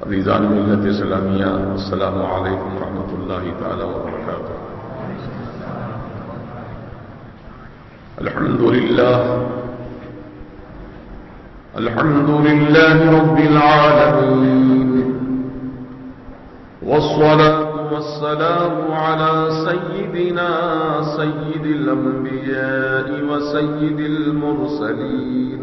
عزیزان ملت اسلامیہ، السلام علیکم ورحمۃ اللہ تعالی وبرکاتہ۔ الحمد للہ رب العالمین، والصلاة والسلام على سيدنا سيد الأنبياء وسيد المرسلين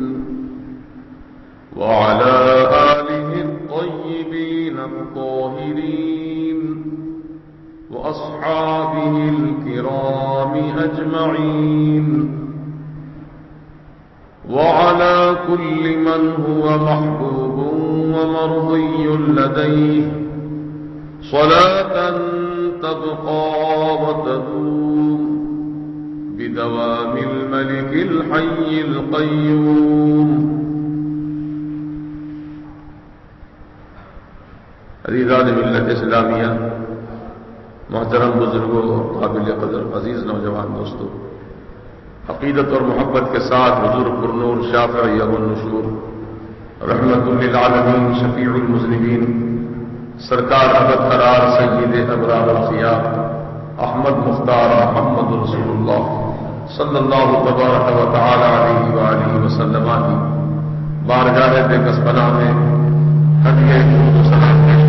وعلى آله الطيبين الطاهرين وأصحابه الكرام أجمعين وعلى كل من هو محبوب ومرضي لديه صلاة تبقى وتدوم بدوام الملك الحي القيوم۔ عزیزان ملت اسلامیہ، محترم بزرگوں اور قابل قدر عزیز نوجوان دوستوں، عقیدت اور محبت کے ساتھ حضور پرنور شافع یوم النشور رحمت للعالمین شفیع المذنبین سرکار ابد قرار سید ابرار الخیار احمد مختار محمد رسول اللہ صلی اللہ تبارک و تعالی علیہ وآلہ وسلم کی بارگاہ بے کس پناہ میں ہدیہ درود و سلام پیش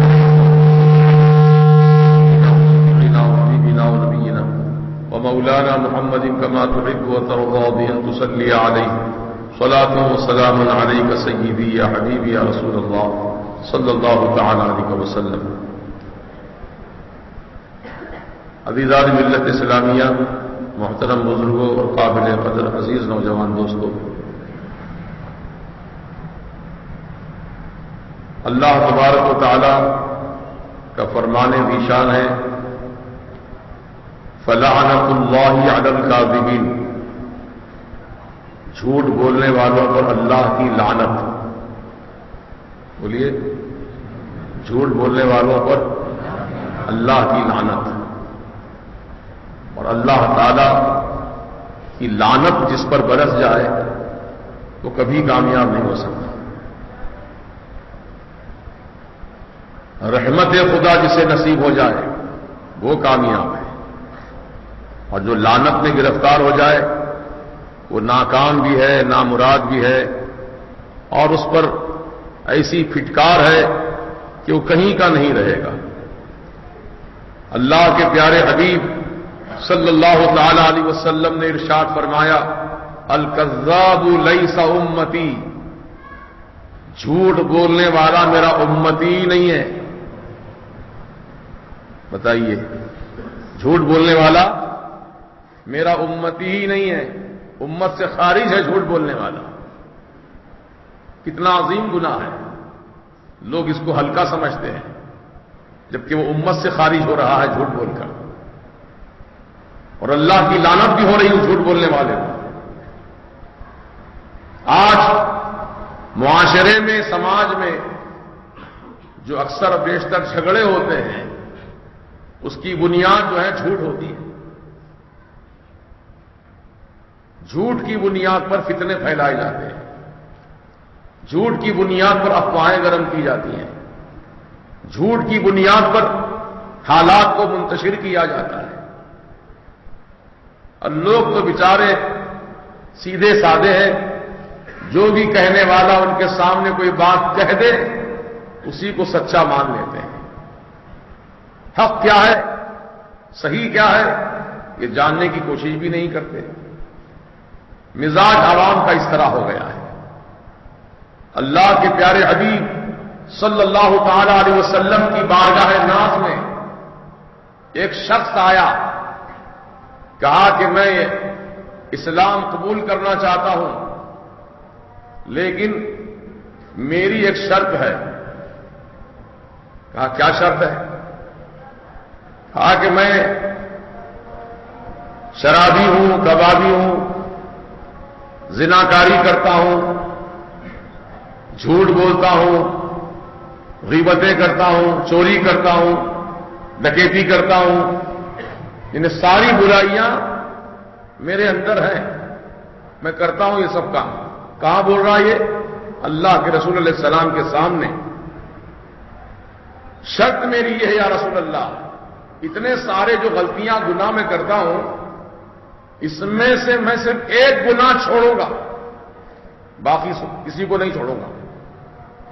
ومولانا محمد كما تحب وترضى بأن تصلي عليه صلاة وسلام عليك سيدي يا حبيبي يا رسول الله صلی اللہ تعالی علیہ وسلم۔ عزیزان ملت اسلامیہ، محترم بزرگوں اور قابل قدر عزیز نوجوان دوستوں، اللہ تبارک و تعالی کا فرمان ذیشان ہے فَلَعْنَةُ اللَّهِ عَلَى الْكَاذِبِينَ، جھوٹ بولنے والوں پر اللہ کی لعنت۔ بولیے، جھوٹ بولنے والوں پر اللہ کی لعنت۔ اور اللہ تعالی کی لعنت جس پر برس جائے وہ کبھی کامیاب نہیں ہو سکتا۔ رحمت خدا جسے نصیب ہو جائے وہ کامیاب ہے، اور جو لعنت میں گرفتار ہو جائے وہ ناکام بھی ہے، نامراد بھی ہے، اور اس پر ایسی پھٹکار ہے کہ وہ کہیں کا نہیں رہے گا۔ اللہ کے پیارے حبیب صلی اللہ تعالی علیہ وسلم نے ارشاد فرمایا الکذاب لیس امتی، جھوٹ بولنے والا میرا امتی نہیں ہے۔ بتائیے، جھوٹ بولنے والا میرا امتی ہی نہیں ہے، امت سے خارج ہے جھوٹ بولنے والا۔ کتنا عظیم گناہ ہے، لوگ اس کو ہلکا سمجھتے ہیں جبکہ وہ امت سے خارج ہو رہا ہے جھوٹ بول کر، اور اللہ کی لعنت بھی ہو رہی ہے جھوٹ بولنے والے کو۔ آج معاشرے میں، سماج میں جو اکثر بیشتر جھگڑے ہوتے ہیں اس کی بنیاد جو ہے جھوٹ ہوتی ہے۔ جھوٹ کی بنیاد پر فتنے پھیلائے جاتے ہیں، جھوٹ کی بنیاد پر افواہیں گرم کی جاتی ہیں، جھوٹ کی بنیاد پر حالات کو منتشر کیا جاتا ہے، اور لوگ تو بیچارے سیدھے سادے ہیں، جو بھی کہنے والا ان کے سامنے کوئی بات کہہ دے اسی کو سچا مان لیتے ہیں۔ حق کیا ہے، صحیح کیا ہے، یہ جاننے کی کوشش بھی نہیں کرتے۔ مزاج عوام کا اس طرح ہو گیا ہے۔ اللہ کے پیارے حبیب صلی اللہ تعالی علیہ وسلم کی بارگاہ ناز میں ایک شخص آیا، کہا کہ میں اسلام قبول کرنا چاہتا ہوں لیکن میری ایک شرط ہے۔ کہا کیا شرط ہے؟ کہا کہ میں شرابی ہوں، کبابی ہوں، زناکاری کرتا ہوں، جھوٹ بولتا ہوں، غیبتیں کرتا ہوں، چوری کرتا ہوں، ڈکیتی کرتا ہوں، یعنی ساری برائیاں میرے اندر ہیں، میں کرتا ہوں یہ سب کام۔ کہاں بول رہا ہے یہ؟ اللہ کے رسول علیہ السلام کے سامنے۔ شرط میری یہ ہے یا رسول اللہ، اتنے سارے جو غلطیاں گناہ میں کرتا ہوں، اس میں سے میں صرف ایک گناہ چھوڑوں گا، باقی کسی کو نہیں چھوڑوں گا،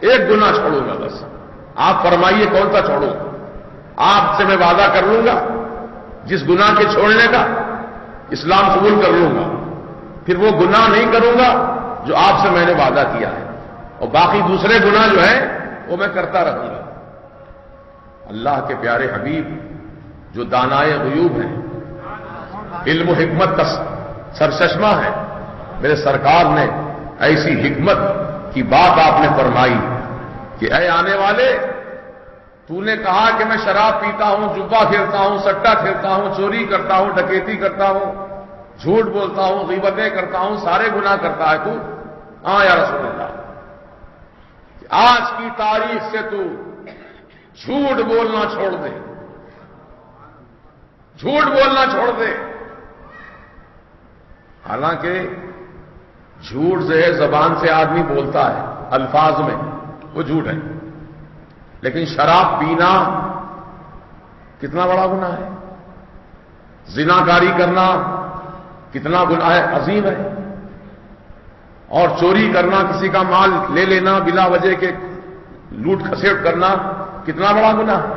ایک گناہ چھوڑوں گا بس۔ آپ فرمائیے کون سا چھوڑوں؟ آپ سے میں وعدہ کر لوں گا جس گناہ کے چھوڑنے کا اسلام قبول کر لوں گا، پھر وہ گناہ نہیں کروں گا جو آپ سے میں نے وعدہ کیا ہے، اور باقی دوسرے گناہ جو ہیں وہ میں کرتا رہوں گا۔ اللہ کے پیارے حبیب جو دانائے غیوب ہیں، علم و حکمت کا سرچشمہ ہے، میرے سرکار نے ایسی حکمت کی بات آپ نے فرمائی کہ اے آنے والے، تو نے کہا کہ میں شراب پیتا ہوں، جوا کھیلتا ہوں، سٹا کھیلتا ہوں، چوری کرتا ہوں، ڈکیتی کرتا ہوں، جھوٹ بولتا ہوں، غیبتیں کرتا ہوں، سارے گناہ کرتا ہے تو؟ ہاں یا رسول اللہ، آج کی تاریخ سے تو جھوٹ بولنا چھوڑ دے، جھوٹ بولنا چھوڑ دے۔ حالانکہ جھوٹ جو ہے زبان سے آدمی بولتا ہے الفاظ میں، وہ جھوٹ ہے، لیکن شراب پینا کتنا بڑا گناہ ہے، زناکاری کرنا کتنا گناہ ہے، عظیم ہے، اور چوری کرنا، کسی کا مال لے لینا بلا وجہ کے لوٹ کھسیٹ کرنا کتنا بڑا گناہ ہے۔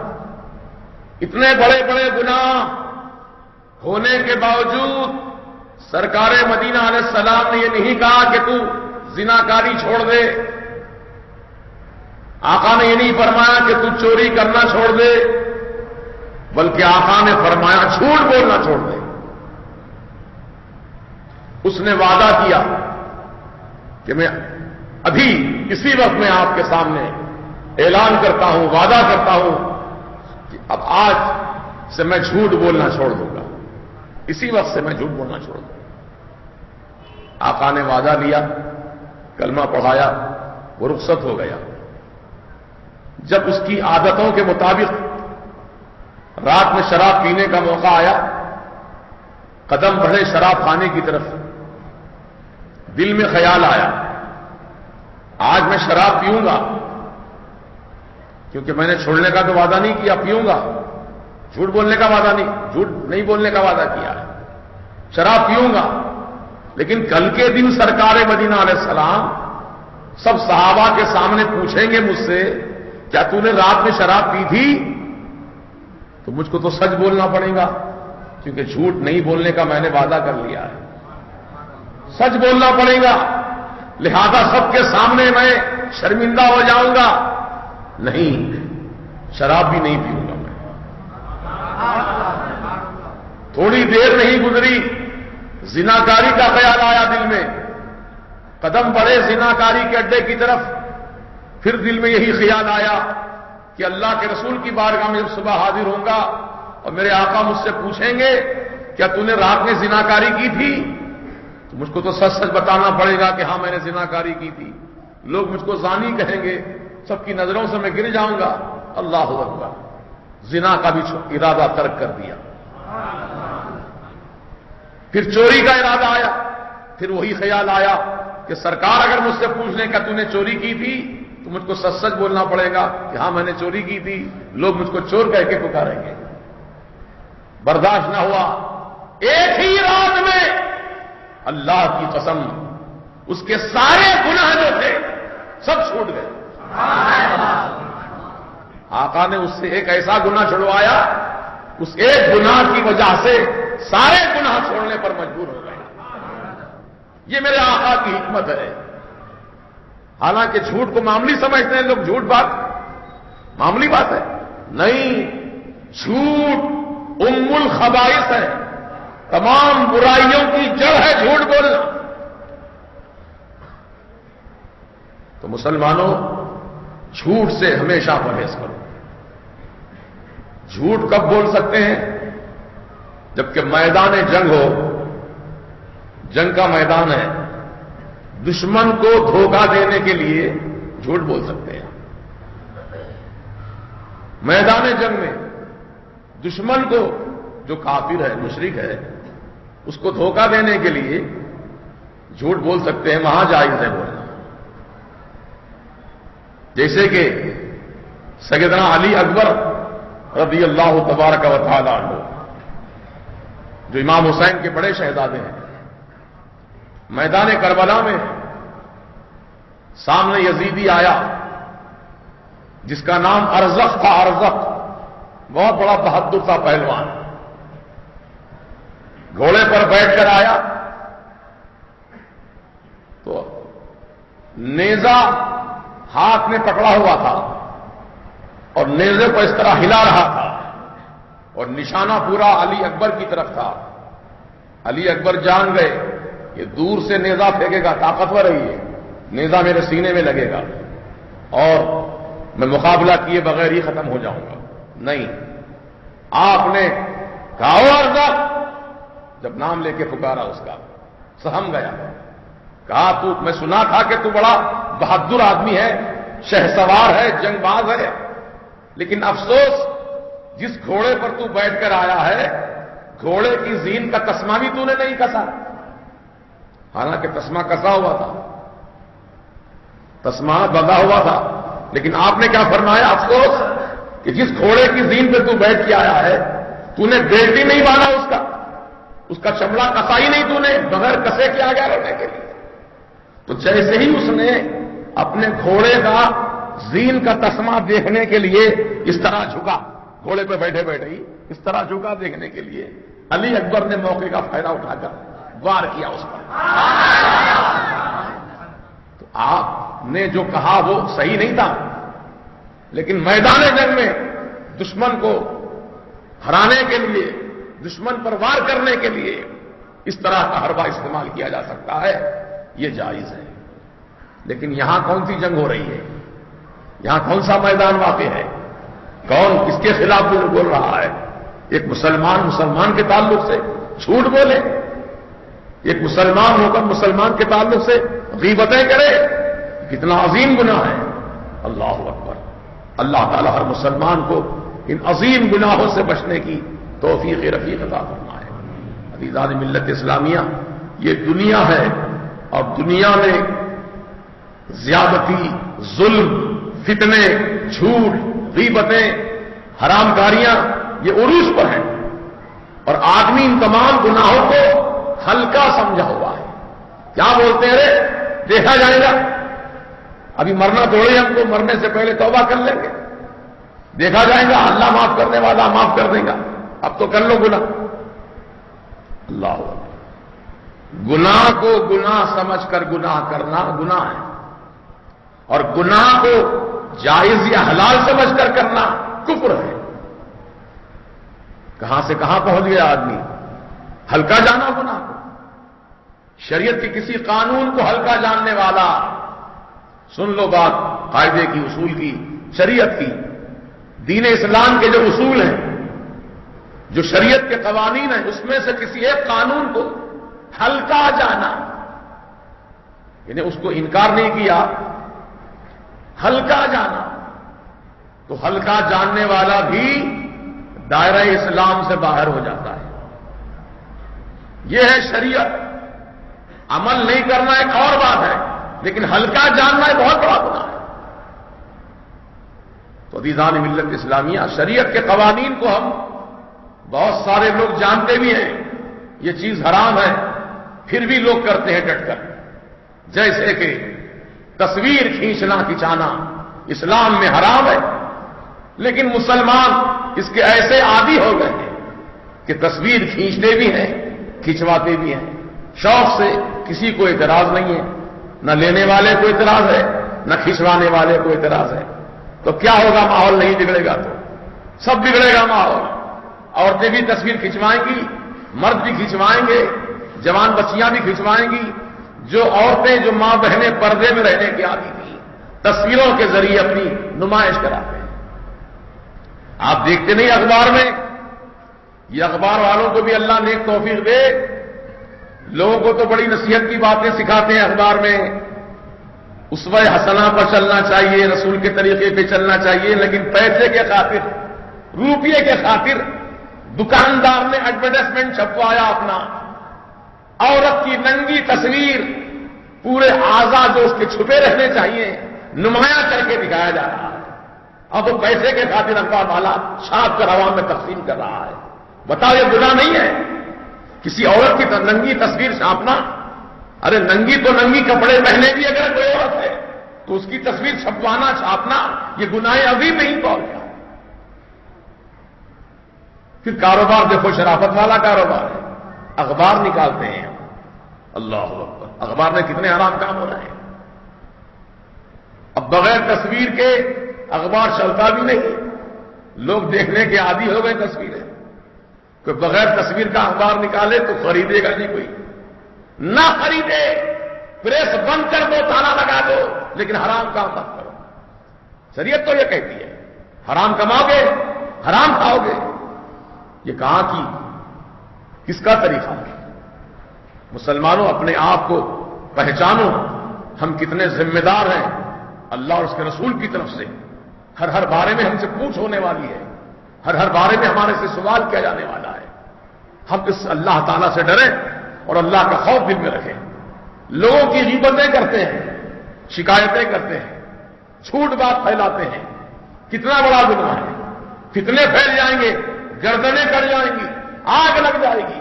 اتنے بڑے بڑے گناہ ہونے کے باوجود سرکار مدینہ علیہ السلام نے یہ نہیں کہا کہ تو زناکاری چھوڑ دے، آقا نے یہ نہیں فرمایا کہ تو چوری کرنا چھوڑ دے، بلکہ آقا نے فرمایا جھوٹ بولنا چھوڑ دے۔ اس نے وعدہ کیا کہ میں ابھی اسی وقت میں آپ کے سامنے اعلان کرتا ہوں، وعدہ کرتا ہوں کہ اب آج سے میں جھوٹ بولنا چھوڑ دوں گا، اسی وقت سے میں جھوٹ بولنا چھوڑ دوں گا۔ آقا نے وعدہ لیا، کلمہ پڑھایا، وہ رخصت ہو گیا۔ جب اس کی عادتوں کے مطابق رات میں شراب پینے کا موقع آیا، قدم بڑھے شراب خانے کی طرف، دل میں خیال آیا آج میں شراب پیوں گا، کیونکہ میں نے چھوڑنے کا تو وعدہ نہیں کیا، پیوں گا، جھوٹ بولنے کا وعدہ نہیں، جھوٹ نہیں بولنے کا وعدہ کیا ہے، شراب پیوں گا۔ لیکن کل کے دن سرکار مدینہ علیہ السلام سب صحابہ کے سامنے پوچھیں گے مجھ سے کیا تو نے رات میں شراب پی تھی، تو مجھ کو تو سچ بولنا پڑے گا، کیونکہ جھوٹ نہیں بولنے کا میں نے وعدہ کر لیا ہے، سچ بولنا پڑے گا، لہذا سب کے سامنے میں شرمندہ ہو جاؤں گا، نہیں، شراب بھی نہیں پیوں گا میں۔ تھوڑی دیر نہیں گزری، زناکاری کا خیال آیا دل میں، قدم بڑھے زناکاری کے اڈے کی طرف، پھر دل میں یہی خیال آیا کہ اللہ کے رسول کی بارگاہ میں جب صبح حاضر ہوں گا اور میرے آقا مجھ سے پوچھیں گے کیا تو نے رات میں زناکاری کی تھی، تو مجھ کو تو سچ سچ بتانا پڑے گا کہ ہاں میں نے زناکاری کی تھی، لوگ مجھ کو زانی کہیں گے، سب کی نظروں سے میں گر جاؤں گا۔ اللہ اکبر، زنا کا بھی ارادہ ترک کر دیا۔ پھر چوری کا ارادہ آیا، پھر وہی خیال آیا کہ سرکار اگر مجھ سے پوچھ لیں کہ تو نے چوری کی تھی تو مجھ کو سچ سچ بولنا پڑے گا کہ ہاں میں نے چوری کی تھی، لوگ مجھ کو چور کہہ کے پکاریں گے۔ برداشت نہ ہوا، ایک ہی رات میں اللہ کی قسم اس کے سارے گناہ جو تھے سب چھوٹ گئے۔ آقا نے اس سے ایک ایسا گناہ چھڑوایا، اس ایک گناہ کی وجہ سے سارے گناہ چھوڑنے پر مجبور ہو گئے۔ یہ میرے آقا کی حکمت ہے۔ حالانکہ جھوٹ کو معمولی سمجھتے ہیں لوگ، جھوٹ بات معمولی بات ہے، نہیں، جھوٹ ام الخبائث ہے، تمام برائیوں کی جڑ ہے جھوٹ بولنا۔ تو مسلمانوں، جھوٹ سے ہمیشہ پرہیز کرو۔ جھوٹ کب بول سکتے ہیں؟ جبکہ میدان جنگ ہو، جنگ کا میدان ہے، دشمن کو دھوکہ دینے کے لیے جھوٹ بول سکتے ہیں۔ میدان جنگ میں دشمن کو، جو کافر ہے، مشرک ہے، اس کو دھوکہ دینے کے لیے جھوٹ بول سکتے ہیں، وہاں جائز ہے بولنا۔ جیسے کہ سیدنا علی اکبر رضی اللہ تبارک و تعالی عنہ، جو امام حسین کے بڑے شہزادے ہیں، میدان کربلا میں سامنے یزیدی آیا جس کا نام ارزق تھا، ارزق بہت بڑا بہادر تھا، پہلوان، گھوڑے پر بیٹھ کر آیا تو نیزہ ہاتھ میں پکڑا ہوا تھا اور نیزے کو اس طرح ہلا رہا تھا اور نشانہ پورا علی اکبر کی طرف تھا۔ علی اکبر جان گئے کہ دور سے نیزہ پھینکے گا، طاقتور ہے یہ، نیزہ میرے سینے میں لگے گا اور میں مقابلہ کیے بغیر ہی ختم ہو جاؤں گا۔ نہیں، آپ نے کہا ارزق، جب نام لے کے پکارا اس کا، سہم گیا، کہا تو، میں سنا تھا کہ تو بڑا بہادر آدمی ہے، شہسوار ہے، جنگ باز ہے، لیکن افسوس جس گھوڑے پر تو بیٹھ کر آیا ہے، گھوڑے کی زین کا تسمہ بھی تو نے نہیں کسا، حالانکہ تسمہ کسا ہوا تھا، تسمہ بندھا ہوا تھا، لیکن آپ نے کیا فرمایا؟ افسوس کہ جس گھوڑے کی زین پہ تو بیٹھ کے آیا ہے، تو نے بیلٹ ہی نہیں باندھا، اس کا چمڑا کسا ہی نہیں، تو نے بغیر کسے کے آ گیا لڑنے کے لیے۔ تو جیسے ہی اس نے اپنے گھوڑے کا زین کا تسمہ دیکھنے کے لیے اس طرح جھکا، گھوڑے پہ بیٹھے بیٹھے ہی اس طرح جھکا دیکھنے کے لیے، علی اکبر نے موقع کا فائدہ اٹھا کر وار کیا اس پر۔ تو آپ نے جو کہا وہ صحیح نہیں تھا، لیکن میدان جنگ میں دشمن کو ہرانے کے لیے، دشمن پر وار کرنے کے لیے اس طرح کا حربہ استعمال کیا جا سکتا ہے، یہ جائز ہے۔ لیکن یہاں کون سی جنگ ہو رہی ہے؟ یہاں کون سا میدان واقع ہے؟ کون کس کے خلاف بول رہا ہے؟ ایک مسلمان کے تعلق سے جھوٹ بولے، ایک مسلمان ہو کر مسلمان کے تعلق سے غیبتیں کرے، کتنا عظیم گناہ ہے۔ اللہ اکبر، اللہ تعالی ہر مسلمان کو ان عظیم گناہوں سے بچنے کی توفیق رفیق عطا فرمائے۔ عزیزان ملت اسلامیہ، یہ دنیا ہے اور دنیا میں زیادتی، ظلم، فتنے، جھوٹ، غیبتیں، حرام کاریاں یہ عروج پر ہیں، اور آدمی ان تمام گناہوں کو ہلکا سمجھا ہوا ہے۔ کیا بولتے ہیں؟ ارے دیکھا جائے گا، ابھی مرنا تھوڑے، ہم کو مرنے سے پہلے توبہ کر لیں گے، دیکھا جائے گا، اللہ معاف کرنے والا معاف کر دے گا، اب تو کر لو گناہ۔ اللہ گناہ کو گناہ سمجھ کر گناہ کرنا گناہ ہے، اور گناہ کو جائز یا حلال سمجھ کر کرنا کفر ہے۔ کہاں سے کہاں پہنچ گیا آدمی؟ ہلکا جانا گناہ کو، شریعت کے کسی قانون کو ہلکا جاننے والا، سن لو بات قاعدے کی، اصول کی، شریعت کی، دین اسلام کے جو اصول ہیں، جو شریعت کے قوانین ہیں، اس میں سے کسی ایک قانون کو ہلکا جانا، یعنی اس کو انکار نہیں کیا، ہلکا جانا، تو ہلکا جاننے والا بھی دائرہ اسلام سے باہر ہو جاتا ہے۔ یہ ہے شریعت، عمل نہیں کرنا ایک اور بات ہے، لیکن ہلکا جاننا ایک بہت بڑا گناہ ہے۔ تو عزیزان ملت اسلامیہ، شریعت کے قوانین کو ہم بہت سارے لوگ جانتے بھی ہیں یہ چیز حرام ہے، پھر بھی لوگ کرتے ہیں ڈٹ کر، جیسے کہ تصویر کھینچنا اسلام میں حرام ہے، لیکن مسلمان اس کے ایسے عادی ہو گئے ہیں کہ تصویر کھینچتے بھی ہیں، کھنچواتے بھی ہیں، شوق سے، کسی کو اعتراض نہیں ہے، نہ لینے والے کو اعتراض ہے، نہ کھنچوانے والے کو اعتراض ہے۔ تو کیا ہوگا؟ ماحول نہیں بگڑے گا تو سب بگڑے گا ماحول۔ عورتیں بھی تصویر کھنچوائیں گی، مرد بھی کھنچوائیں گے، جوان بچیاں بھی کھنچوائیں گی۔ جو عورتیں، جو ماں بہنیں پردے میں رہنے کی عادی تھی، تصویروں کے ذریعے اپنی نمائش کراتے ہیں۔ آپ دیکھتے نہیں اخبار میں؟ یہ اخبار والوں کو بھی اللہ نیک توفیق دے، لوگوں کو تو بڑی نصیحت کی باتیں سکھاتے ہیں اخبار میں، اسوہ حسنہ پر چلنا چاہیے، رسول کے طریقے پہ چلنا چاہیے، لیکن پیسے کے خاطر، روپیے کے خاطر دکاندار نے ایڈورٹائزمنٹ چھپوایا اپنا، عورت کی ننگی تصویر، پورے اعضاء جو اس کے چھپے رہنے چاہیے نمایاں کر کے دکھایا جا رہا ہے۔ اب وہ پیسے کے خاطر اخبار والا چھاپ کر عوام میں تقسیم کر رہا ہے. بتاؤ یہ گناہ نہیں ہے کسی عورت کی ننگی تصویر چھاپنا؟ ارے ننگی تو ننگی کپڑے پہنے بھی اگر کوئی عورت ہے تو اس کی تصویر چھپوانا چھاپنا یہ گناہ عظیم نہیں تو کیا؟ پھر کاروبار دیکھو شرافت والا کاروبار ہے. اخبار نکالتے ہیں. اللہ اکبر، اخبار میں کتنے حرام کام ہو رہے ہیں. اب بغیر تصویر کے اخبار چلتا بھی نہیں. لوگ دیکھنے کے عادی ہو گئے تصویریں. کوئی بغیر تصویر کا اخبار نکالے تو خریدے گا نہیں کوئی. نہ خریدے، پریس بند کر دو، تالا لگا دو، لیکن حرام کام مت کرو. شریعت تو یہ کہتی ہے حرام کماؤ گے حرام کھاؤ گے. یہ کہاں کی کس کا طریقہ ہے؟ مسلمانوں اپنے آپ کو پہچانو. ہم کتنے ذمہ دار ہیں اللہ اور اس کے رسول کی طرف سے. ہر بارے میں ہم سے پوچھ ہونے والی ہے. ہر بارے میں ہمارے سے سوال کیا جانے والا ہے. ہم اس اللہ تعالیٰ سے ڈریں اور اللہ کا خوف دل میں رکھیں. لوگوں کی غیبتیں کرتے ہیں، شکایتیں کرتے ہیں، جھوٹ بات پھیلاتے ہیں. کتنا بڑا گناہ ہے. فتنے پھیل جائیں گے، گردنیں کٹ جائیں گی، آگ لگ جائے گی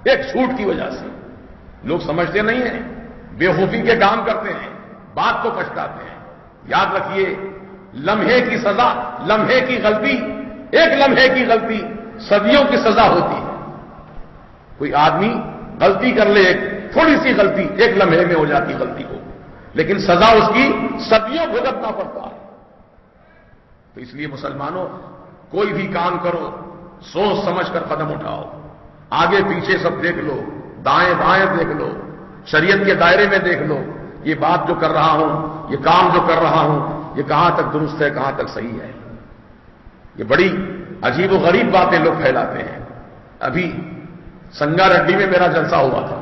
ایک جھوٹ کی وجہ سے. لوگ سمجھتے نہیں ہیں، بےوقوفی کے کام کرتے ہیں، بات کو پچھتاتے ہیں. یاد رکھیے لمحے کی سزا، لمحے کی غلطی، ایک لمحے کی غلطی صدیوں کی سزا ہوتی ہے. کوئی آدمی غلطی کر لے، ایک تھوڑی سی غلطی ایک لمحے میں ہو جاتی غلطی کو، لیکن سزا اس کی صدیوں بھگتنا پڑتا ہے. تو اس لیے مسلمانوں کوئی بھی کام کرو سوچ سمجھ کر قدم اٹھاؤ. آگے پیچھے سب دیکھ لو، دائیں بائیں دیکھ لو، شریعت کے دائرے میں دیکھ لو. یہ بات جو کر رہا ہوں، یہ کام جو کر رہا ہوں، یہ کہاں تک درست ہے، کہاں تک صحیح ہے. یہ بڑی عجیب و غریب باتیں لوگ پھیلاتے ہیں. ابھی سنگا ریڈی میں میرا جلسہ ہوا تھا.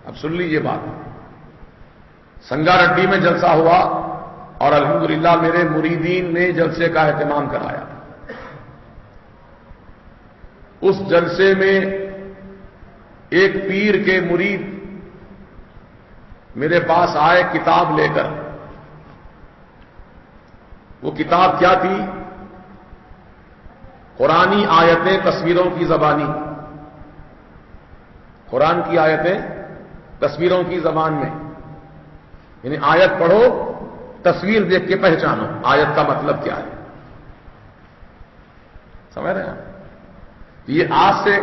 اب سن لیجیے بات. سنگا ریڈی میں جلسہ ہوا اور الحمدللہ میرے مریدین نے جلسے کا اہتمام کرایا. اس جلسے میں ایک پیر کے مرید میرے پاس آئے کتاب لے کر. وہ کتاب کیا تھی؟ قرآنی آیتیں تصویروں کی زبانی. قرآن کی آیتیں تصویروں کی زبان میں، یعنی آیت پڑھو تصویر دیکھ کے پہچانو آیت کا مطلب کیا ہے. سمجھ رہے ہیں؟ یہ آج سے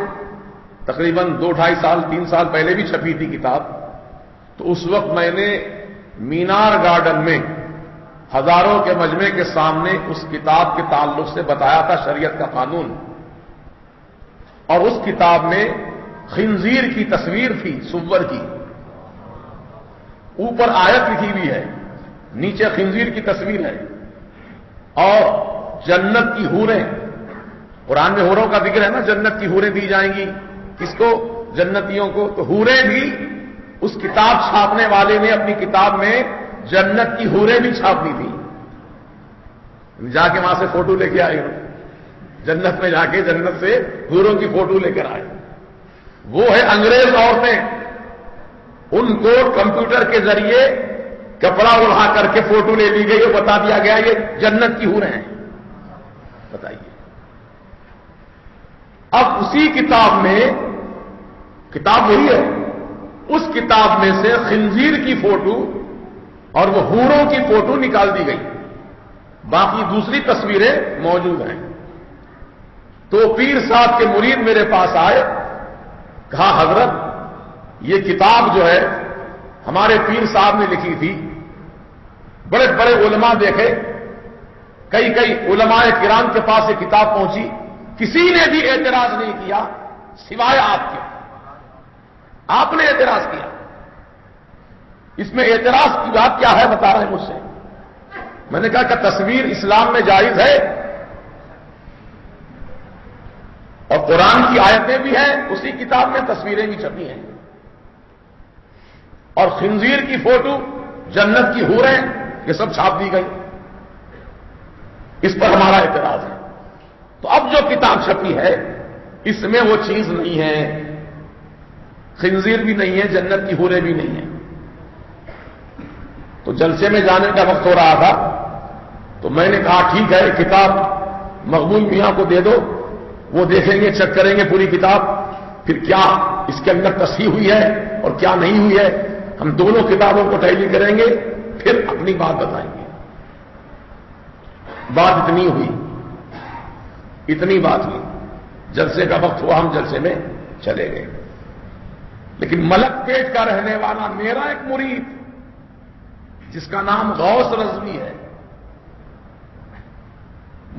تقریباً 2-2.5 سال 3 سال پہلے بھی چھپی تھی کتاب. تو اس وقت میں نے مینار گارڈن میں ہزاروں کے مجمع کے سامنے اس کتاب کے تعلق سے بتایا تھا شریعت کا قانون. اور اس کتاب میں خنزیر کی تصویر تھی، سور کی. اوپر آیت لکھی ہوئی ہے، نیچے خنزیر کی تصویر ہے. اور جنت کی حوریں، قرآن میں حوروں کا ذکر ہے نا، جنت کی حوریں دی جائیں گی. کس کو؟ جنتیوں کو. تو حوریں بھی اس کتاب چھاپنے والے نے اپنی کتاب میں جنت کی حوریں بھی چھاپنی تھی. جا کے وہاں سے فوٹو لے کے آئے، جنت میں جا کے جنت سے حوروں کی فوٹو لے کر آئے. وہ ہے انگریز عورتیں. ان کو کمپیوٹر کے ذریعے کپڑا اڑا کر کے فوٹو لے لی گئی اور بتا دیا گیا یہ جنت کی حوریں ہیں. بتائیے. اب اسی کتاب میں، کتاب وہی ہے، اس کتاب میں سے خنزیر کی فوٹو اور وہ حوروں کی فوٹو نکال دی گئی. باقی دوسری تصویریں موجود ہیں. تو پیر صاحب کے مرید میرے پاس آئے، کہا حضرت یہ کتاب جو ہے ہمارے پیر صاحب نے لکھی تھی. بڑے بڑے علماء دیکھے، کئی علماء کرام کے پاس یہ کتاب پہنچی، کسی نے بھی اعتراض نہیں کیا سوائے آپ کے. آپ نے اعتراض کیا. اس میں اعتراض کی بات کیا ہے بتا رہے ہیں مجھ سے. میں نے کہا کہ تصویر اسلام میں جائز ہے اور قرآن کی آیتیں بھی ہیں، اسی کتاب میں تصویریں بھی چھپی ہیں. اور خنزیر کی فوٹو، جنت کی حوریں، یہ سب چھاپ دی گئی. اس پر ہمارا اعتراض ہے. تو اب جو کتاب چھپی ہے اس میں وہ چیز نہیں ہے، خنزیر بھی نہیں ہے، جنت کی حوریں بھی نہیں ہیں. تو جلسے میں جانے کا وقت ہو رہا تھا تو میں نے کہا ٹھیک ہے کتاب مقبول میاں کو دے دو، وہ دیکھیں گے، چیک کریں گے پوری کتاب، پھر کیا اس کے اندر تصحیح ہوئی ہے اور کیا نہیں ہوئی ہے، ہم دونوں کتابوں کو ٹیلی کریں گے، پھر اپنی بات بتائیں گے۔ بات اتنی ہوئی، اتنی بات ہوئی، جلسے کا وقت ہوا، ہم جلسے میں چلے گئے۔ لیکن ملک پیٹ کا رہنے والا میرا ایک مرید جس کا نام غوث رضوی ہے،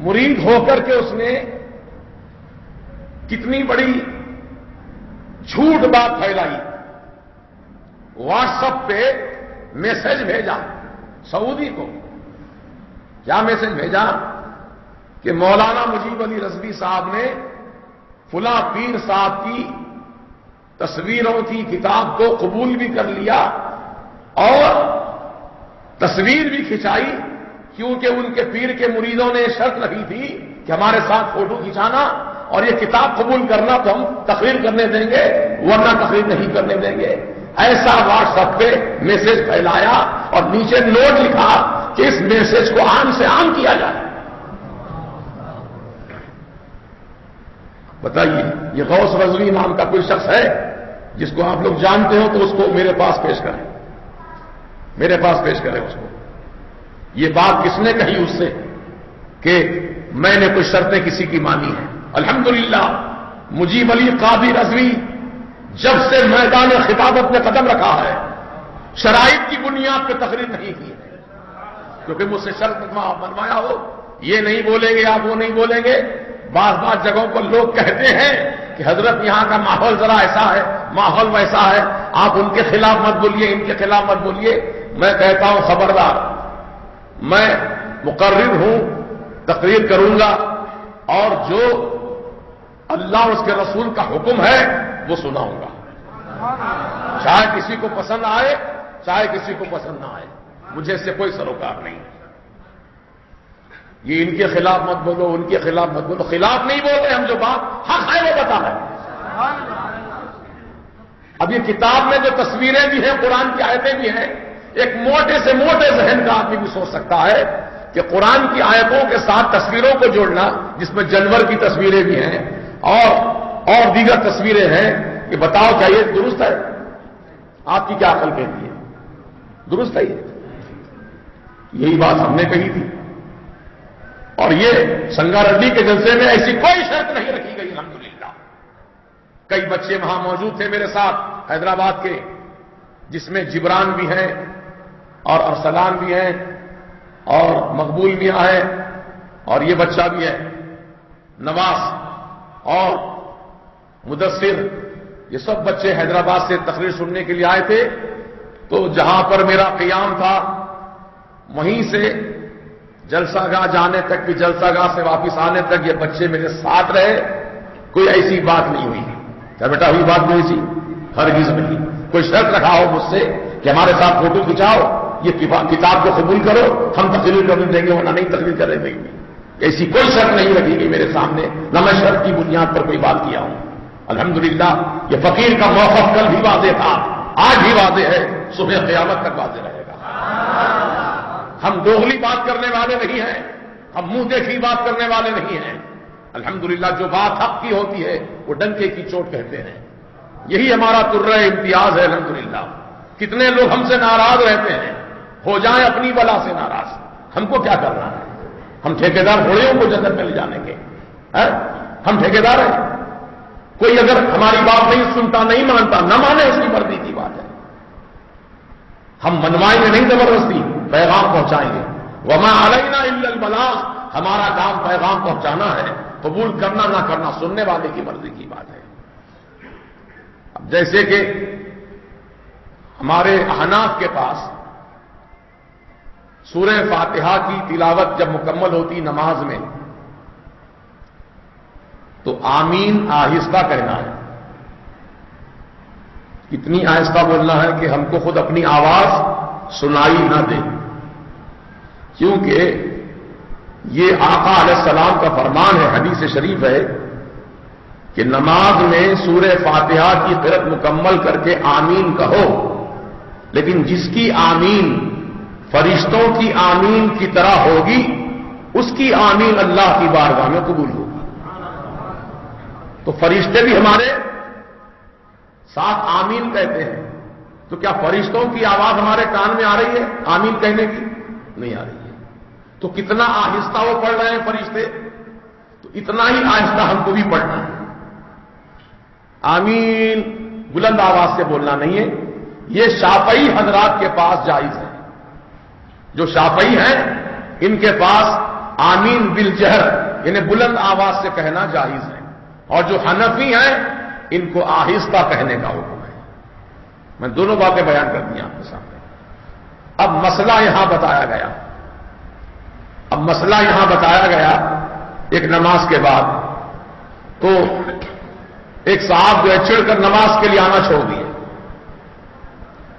مرید ہو کر کے اس نے کتنی بڑی جھوٹ بات پھیلائی، واٹس ایپ پہ میسج بھیجا سعودی کو، کیا میسج بھیجا کہ مولانا مجیب علی رضوی صاحب نے فلاں پیر صاحب کی تصویروں کی کتاب کو قبول بھی کر لیا اور تصویر بھی کھنچائی، کیونکہ ان کے پیر کے مریدوں نے شرط رکھی تھی کہ ہمارے ساتھ فوٹو کھنچانا اور یہ کتاب قبول کرنا تو ہم تقریر کرنے دیں گے ورنہ تقریر نہیں کرنے دیں گے۔ ایسا واٹس ایپ پہ میسج پھیلایا اور نیچے نوٹ لکھا کہ اس میسج کو عام سے عام کیا جائے۔ بتائیے یہ غوث رضوی نام کا کوئی شخص ہے جس کو آپ لوگ جانتے ہو تو اس کو میرے پاس پیش کریں، میرے پاس پیش کریں اس کو۔ یہ بات کس نے کہی اس سے کہ میں نے کچھ شرطیں کسی کی مانی ہیں؟ الحمدللہ مجیب علی قادری رضوی جب سے میدان خطابت میں قدم رکھا ہے شرائط کی بنیاد پہ تقریر نہیں کی ہے، کیونکہ مجھ سے شرط بنوایا ہو، یہ نہیں بولیں گے آپ، وہ نہیں بولیں گے۔ بعض جگہوں پر لوگ کہتے ہیں کہ حضرت یہاں کا ماحول ذرا ایسا ہے، ماحول ویسا ہے، آپ ان کے خلاف مت بولیے، ان کے خلاف مت بولیے۔ میں کہتا ہوں خبردار، میں مقرر ہوں، تقریر کروں گا اور جو اللہ اور اس کے رسول کا حکم ہے وہ سناؤں گا، چاہے کسی کو پسند آئے چاہے کسی کو پسند نہ آئے، مجھے اس سے کوئی سروکار نہیں۔ یہ ان کے خلاف مت بولو، ان کے خلاف مت بولو، خلاف نہیں بول رہے ہم، جو بات حق ہے وہ بتا رہے ہیں۔ اب یہ کتاب میں جو تصویریں بھی ہیں، قرآن کی آیتیں بھی ہیں، ایک موٹے سے موٹے ذہن کا آدمی بھی سوچ سکتا ہے کہ قرآن کی آیتوں کے ساتھ تصویروں کو جوڑنا، جس میں جانور کی تصویریں بھی ہیں اور دیگر تصویریں ہیں، کہ بتاؤ کیا یہ درست ہے؟ آپ کی کیا عقل کہتی ہے؟ درست ہے یہ؟ یہی بات ہم نے کہی تھی، اور یہ سنگاریڈی کے جلسے میں ایسی کوئی شرط نہیں رکھی گئی الحمدللہ۔ کئی بچے وہاں موجود تھے میرے ساتھ حیدرآباد کے، جس میں جبران بھی ہیں اور ارسلان بھی ہیں اور مقبول میاں ہے اور یہ بچہ بھی ہے نواز اور مدثر، یہ سب بچے حیدرآباد سے تقریر سننے کے لیے آئے تھے۔ تو جہاں پر میرا قیام تھا وہیں سے جلسہ گاہ جانے تک بھی، جلسہ گاہ سے واپس آنے تک یہ بچے میرے ساتھ رہے، کوئی ایسی بات نہیں ہوئی۔ کیا بیٹا ہوئی بات نہیں سی؟ ہرگز نہیں۔ کوئی شرط رکھا ہو مجھ سے کہ ہمارے ساتھ فوٹو کھنچاؤ، یہ کتاب کو قبول کرو، ہم تقریر کرنے دیں گے ورنہ نہیں تقریر کرنے دیں گے، ایسی کوئی شرط نہیں رکھی گئی میرے سامنے، نہ میں شرط کی بنیاد پر کوئی بات کیا ہوں۔ الحمدللہ یہ فقیر کا موقف کل بھی واضح تھا، آج بھی واضح ہے، صبح قیامت تک واضح رہے گا۔ ہم دوغلی بات کرنے والے نہیں ہیں، ہم منہ دیکھی بات کرنے والے نہیں ہیں۔ الحمدللہ جو بات حق کی ہوتی ہے وہ ڈنکے کی چوٹ کہتے ہیں، یہی ہمارا ترہ امتیاز ہے الحمدللہ۔ کتنے لوگ ہم سے ناراض رہتے ہیں، ہو جائیں اپنی بلا سے ناراض، ہم کو کیا کرنا ہے؟ ہم ٹھیکیدار گھوڑیوں کو جنت میں لے جانے کے، ہم ٹھیکیدار ہیں؟ کوئی اگر ہماری بات نہیں سنتا، نہیں مانتا، نہ مانے، اس کی مرضی کی بات ہے، ہم منوائیں گے نہیں، زبردستی پیغام پہنچائیں گے۔ وما علینا الا البلاغ، ہمارا کام پیغام پہنچانا ہے، قبول کرنا نہ کرنا سننے والے کی مرضی کی بات ہے۔ اب جیسے کہ ہمارے احناف کے پاس سورہ فاتحہ کی تلاوت جب مکمل ہوتی نماز میں تو آمین آہستہ کہنا ہے، اتنی آہستہ بولنا ہے کہ ہم کو خود اپنی آواز سنائی نہ دے، کیونکہ یہ آقا علیہ السلام کا فرمان ہے، حدیث شریف ہے کہ نماز میں سورہ فاتحہ کی قرأت مکمل کر کے آمین کہو، لیکن جس کی آمین فرشتوں کی آمین کی طرح ہوگی اس کی آمین اللہ کی بارگاہ میں قبول ہوگی۔ تو فرشتے بھی ہمارے ساتھ آمین کہتے ہیں، تو کیا فرشتوں کی آواز ہمارے کان میں آ رہی ہے آمین کہنے کی؟ نہیں آ رہی ہے۔ تو کتنا آہستہ وہ پڑھ رہے ہیں فرشتے، تو اتنا ہی آہستہ ہم کو بھی پڑھنا ہے۔ آمین بلند آواز سے بولنا نہیں ہے، یہ شافعی حضرات کے پاس جائز ہے۔ جو شافعی ہیں ان کے پاس آمین بالجہر یعنی بلند آواز سے کہنا جائز ہے، اور جو حنفی ہیں ان کو آہستہ کہنے کا حکم ہے۔ میں دونوں باتیں بیان کر دی آپ کے سامنے۔ اب مسئلہ یہاں بتایا گیا، ایک نماز کے بعد تو ایک صاحب جو ہے چڑھ کر نماز کے لیے آنا چھوڑ دیے۔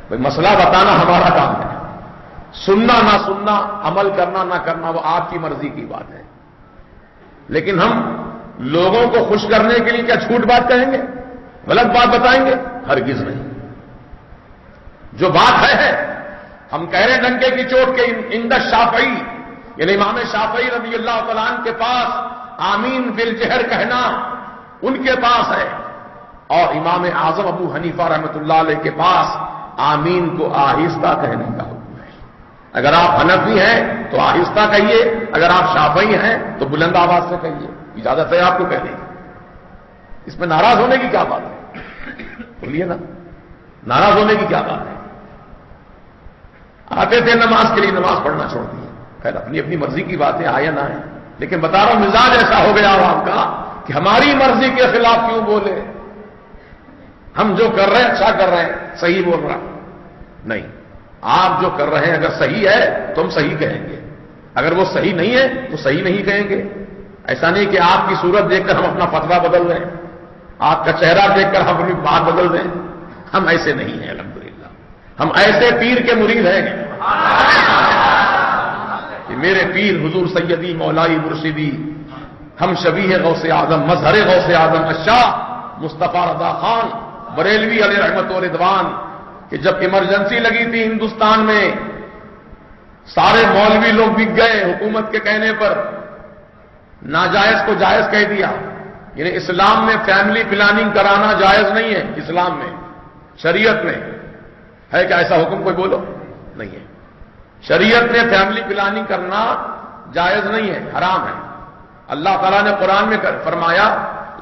بھائی مسئلہ بتانا ہمارا کام ہے، سننا نہ سننا، عمل کرنا نہ کرنا وہ آپ کی مرضی کی بات ہے، لیکن ہم لوگوں کو خوش کرنے کے لیے کیا جھوٹ بات کہیں گے، غلط بات بتائیں گے؟ ہرگز نہیں۔ جو بات ہے ہم کہہ رہے ہیں ڈنکے کی چوٹ کے عند الشافعی یعنی امام شافعی رضی اللہ تعالیٰ عنہ کے پاس آمین بالجہر کہنا ان کے پاس ہے، اور امام اعظم ابو حنیفہ رحمۃ اللہ علیہ کے پاس آمین کو آہستہ کہنے کا حکم ہے۔ اگر آپ حنفی ہیں تو آہستہ کہیے، اگر آپ شافعی ہیں تو بلند آواز سے کہیے، اجازت ہے آپ کو کہنے کی۔ اس میں ناراض ہونے کی کیا بات ہے؟ بولیے نا، ناراض ہونے کی کیا بات ہے؟ آتے تھے نماز کے لیے، نماز پڑھنا چھوڑ دیے، خیر اپنی اپنی مرضی کی باتیں آئے یا نہ آئے، لیکن بتا رہا ہوں مزاج ایسا ہو گیا آپ کا کہ ہماری مرضی کے خلاف کیوں بولے؟ ہم جو کر رہے ہیں اچھا کر رہے ہیں، صحیح بول رہا نہیں، آپ جو کر رہے ہیں اگر صحیح ہے تو ہم صحیح کہیں گے، اگر وہ صحیح نہیں ہے تو صحیح نہیں کہیں گے۔ ایسا نہیں کہ آپ کی صورت دیکھ کر ہم اپنا فتویٰ بدل دیں، آپ کا چہرہ دیکھ کر ہم اپنی بات بدل دیں، ہم ایسے نہیں ہیں الحمدللہ، ہم ایسے پیر کے مرید ہیں کہ میرے پیر حضور سیدی مولائی مرشدی ہم شبیہ غوث اعظم مظہر غوث اعظم الشاہ مصطفیٰ رضا خان بریلوی علیہ رحمت و رضوان کہ جب ایمرجنسی لگی تھی ہندوستان میں، سارے مولوی لوگ بک گئے حکومت کے کہنے پر، ناجائز کو جائز کہہ دیا، یعنی اسلام میں فیملی پلاننگ کرانا جائز نہیں ہے، اسلام میں شریعت میں ہے کہ ایسا حکم کوئی بولو نہیں ہے، شریعت میں فیملی پلاننگ کرنا جائز نہیں ہے، حرام ہے۔ اللہ تعالیٰ نے قرآن میں فرمایا